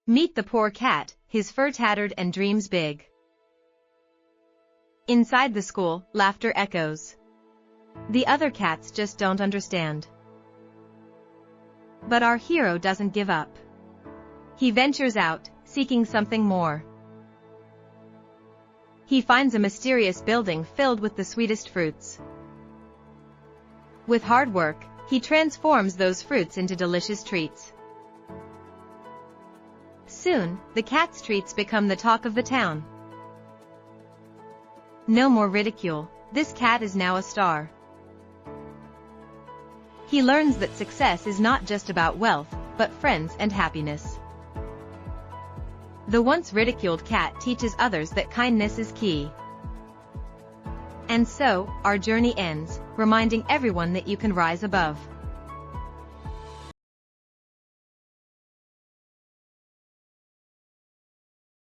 Meet the poor cat, his fur tattered and dreams big. Inside the school, laughter echoes. The other cats just don't understand. But our hero doesn't give up. He ventures out, seeking something more. He finds a mysterious building filled with the sweetest fruits. With hard work, he transforms those fruits into delicious treats. Soon, the cat's treats become the talk of the town. No more ridicule, this cat is now a star. He learns that success is not just about wealth, but friends and happiness. The once ridiculed cat teaches others that kindness is key. And so, our journey ends, reminding everyone that you can rise above.